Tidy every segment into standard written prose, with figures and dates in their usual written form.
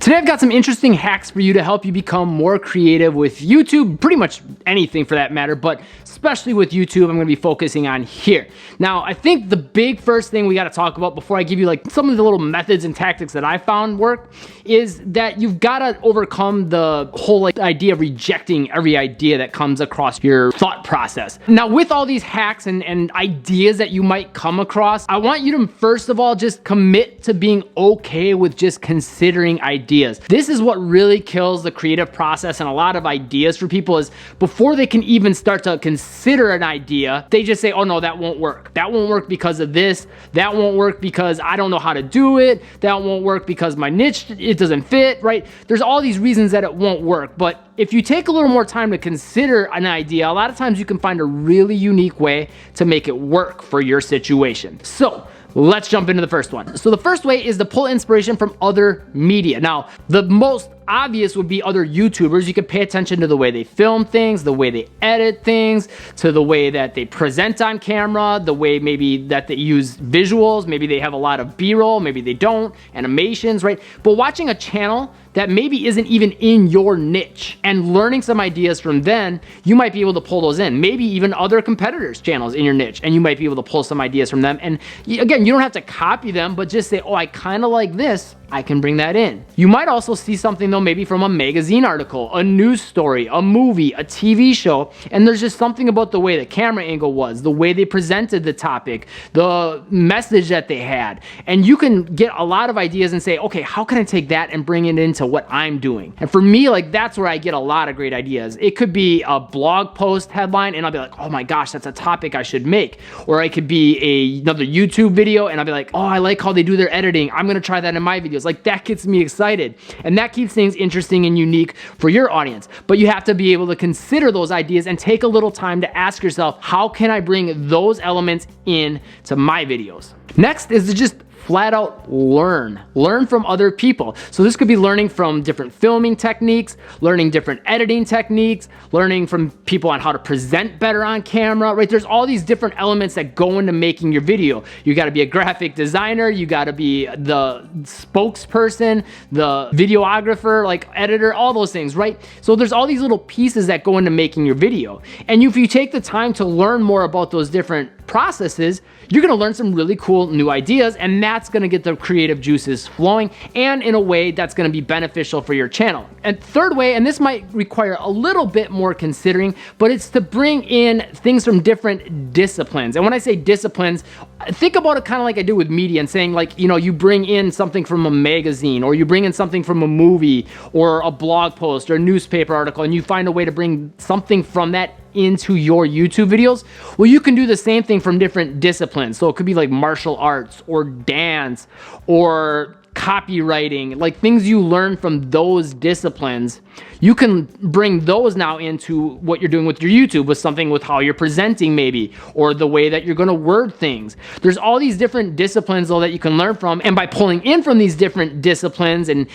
Today I've got some interesting hacks for you to help you become more creative with YouTube, pretty much anything for that matter, but especially with YouTube, I'm gonna be focusing on here. Now, I think the big first thing we gotta talk about before I give you like some of the little methods and tactics that I found work is that you've gotta overcome the whole idea of rejecting every idea that comes across your thought process. Now, with all these hacks and ideas that you might come across, I want you to first of all just commit to being okay with just considering ideas. This is what really kills the creative process and a lot of ideas for people is before they can even start to consider an idea, they just say, oh no, that won't work. That won't work because of this. That won't work because I don't know how to do it. That won't work because my niche, it doesn't fit, right? There's all these reasons that it won't work, but if you take a little more time to consider an idea, a lot of times you can find a really unique way to make it work for your situation. So let's jump into the first one. So the first way is to pull inspiration from other media. Now, the most obvious would be other YouTubers. You could pay attention to the way they film things, the way they edit things, to the way that they present on camera, the way maybe that they use visuals, maybe they have a lot of B-roll, maybe they don't, animations, right? But watching a channel that maybe isn't even in your niche and learning some ideas from them, you might be able to pull those in. Maybe even other competitors' channels in your niche, and you might be able to pull some ideas from them. And again, you don't have to copy them, but just say, oh, I kind of like this, I can bring that in. You might also see something though, maybe from a magazine article, a news story, a movie, a TV show, and there's just something about the way the camera angle was, the way they presented the topic, the message that they had, and you can get a lot of ideas and say, okay, how can I take that and bring it into what I'm doing? And for me, like that's where I get a lot of great ideas. It could be a blog post headline and I'll be like, oh my gosh, that's a topic I should make. Or it could be another YouTube video and I'll be like, oh, I like how they do their editing. I'm gonna try that in my videos. Like that gets me excited. And that keeps things interesting and unique for your audience. But you have to be able to consider those ideas and take a little time to ask yourself, how can I bring those elements in to my videos? Next is to just flat out learn from other people. So this could be learning from different filming techniques, learning different editing techniques, learning from people on how to present better on camera, right? There's all these different elements that go into making your video. You gotta be a graphic designer, you gotta be the spokesperson, the videographer, like editor, all those things, right? So there's all these little pieces that go into making your video. And if you take the time to learn more about those different processes, you're gonna learn some really cool new ideas, and that's gonna get the creative juices flowing and in a way that's gonna be beneficial for your channel. And third way, and this might require a little bit more considering, but it's to bring in things from different disciplines. And when I say disciplines, think about it kind of like I do with media and saying like, you know, you bring in something from a magazine or you bring in something from a movie or a blog post or a newspaper article and you find a way to bring something from that into your YouTube videos. Well, you can do the same thing from different disciplines. So it could be like martial arts or dance or copywriting, like things you learn from those disciplines. You can bring those now into what you're doing with your YouTube, with something with how you're presenting maybe, or the way that you're gonna word things. There's all these different disciplines though that you can learn from, and by pulling in from these different disciplines and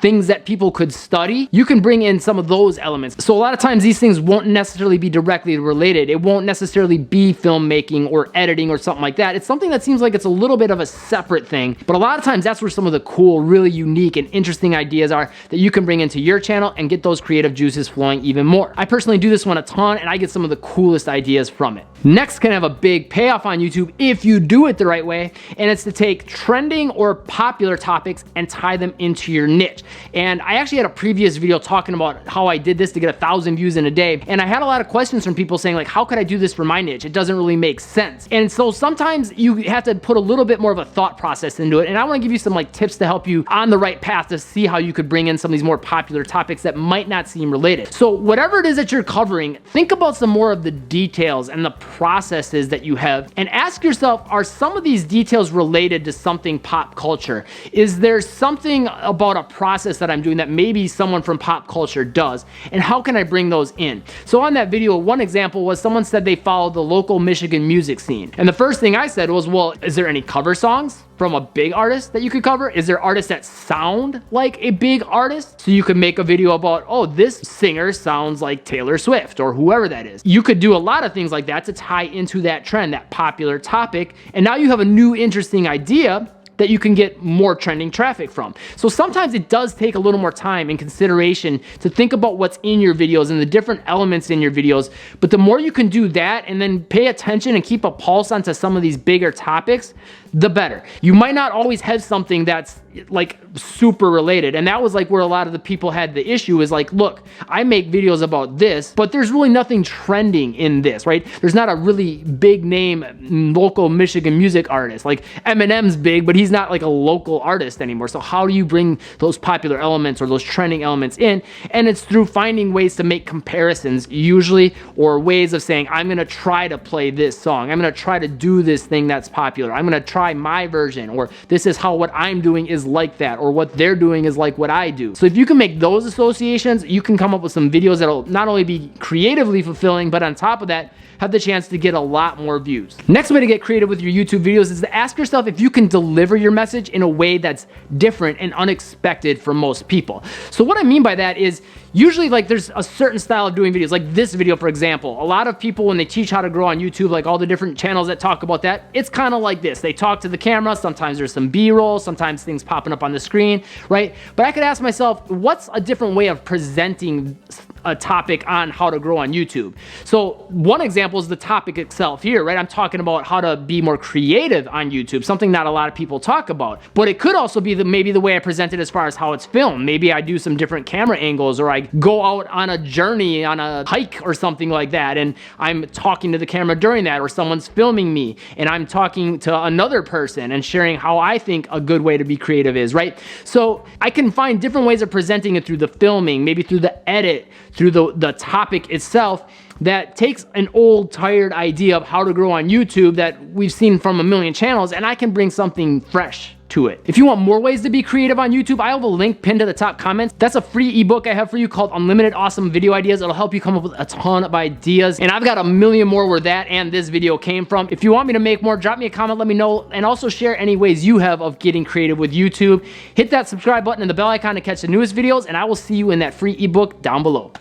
things that people could study, you can bring in some of those elements. So a lot of times these things won't necessarily be directly related. It won't necessarily be filmmaking or editing or something like that. It's something that seems like it's a little bit of a separate thing, but a lot of times that's where some of the cool, really unique and interesting ideas are that you can bring into your channel and get those creative juices flowing even more. I personally do this one a ton and I get some of the coolest ideas from it. Next can have a big payoff on YouTube if you do it the right way, and it's to take trending or popular topics and tie them into your niche. And I actually had a previous video talking about how I did this to get 1,000 views in a day, and I had a lot of questions from people saying like, how could I do this for my niche? It doesn't really make sense. And so sometimes you have to put a little bit more of a thought process into it, and I want to give you some like tips to help you on the right path to see how you could bring in some of these more popular topics that might not seem related. So whatever it is that you're covering, think about some more of the details and the processes that you have and ask yourself, are some of these details related to something pop culture? Is there something about a process that I'm doing that maybe someone from pop culture does, and how can I bring those in? So on that video, one example was someone said they followed the local Michigan music scene, and the first thing I said was, well, is there any cover songs from a big artist that you could cover? Is there artists that sound like a big artist? So you could make a video about, oh, this singer sounds like Taylor Swift or whoever that is. You could do a lot of things like that to tie into that trend, that popular topic, and now you have a new interesting idea that you can get more trending traffic from. So sometimes it does take a little more time and consideration to think about what's in your videos and the different elements in your videos. But the more you can do that and then pay attention and keep a pulse onto some of these bigger topics, the better. You might not always have something that's like super related. And that was like where a lot of the people had the issue is like, look, I make videos about this, but there's really nothing trending in this, right? There's not a really big name local Michigan music artist. Like Eminem's big, but he's not like a local artist anymore. So how do you bring those popular elements or those trending elements in? And it's through finding ways to make comparisons usually, or ways of saying, I'm going to try to play this song. I'm going to try to do this thing that's popular. I'm going to try my version, or this is how what I'm doing is like that, or what they're doing is like what I do. So if you can make those associations, you can come up with some videos that'll not only be creatively fulfilling, but on top of that, have the chance to get a lot more views. Next way to get creative with your YouTube videos is to ask yourself if you can deliver your message in a way that's different and unexpected for most people. So what I mean by that is usually like there's a certain style of doing videos, like this video, for example. A lot of people, when they teach how to grow on YouTube, like all the different channels that talk about that, it's kind of like this. They talk to the camera. Sometimes there's some B-roll, sometimes things popping up on the screen, right? But I could ask myself, what's a different way of presenting a topic on how to grow on YouTube? So one example is the topic itself here, right? I'm talking about how to be more creative on YouTube, something not a lot of people talk about. But it could also be maybe the way I present it as far as how it's filmed. Maybe I do some different camera angles, or I go out on a journey, on a hike or something like that, and I'm talking to the camera during that, or someone's filming me and I'm talking to another person and sharing how I think a good way to be creative is, right? So I can find different ways of presenting it through the filming, maybe through the edit, through the topic itself, that takes an old, tired idea of how to grow on YouTube that we've seen from a million channels, and I can bring something fresh to it. If you want more ways to be creative on YouTube, I have a link pinned to the top comments. That's a free ebook I have for you called Unlimited Awesome Video Ideas. It'll help you come up with a ton of ideas. And I've got a million more where that and this video came from. If you want me to make more, drop me a comment, let me know, and also share any ways you have of getting creative with YouTube. Hit that subscribe button and the bell icon to catch the newest videos, and I will see you in that free ebook down below.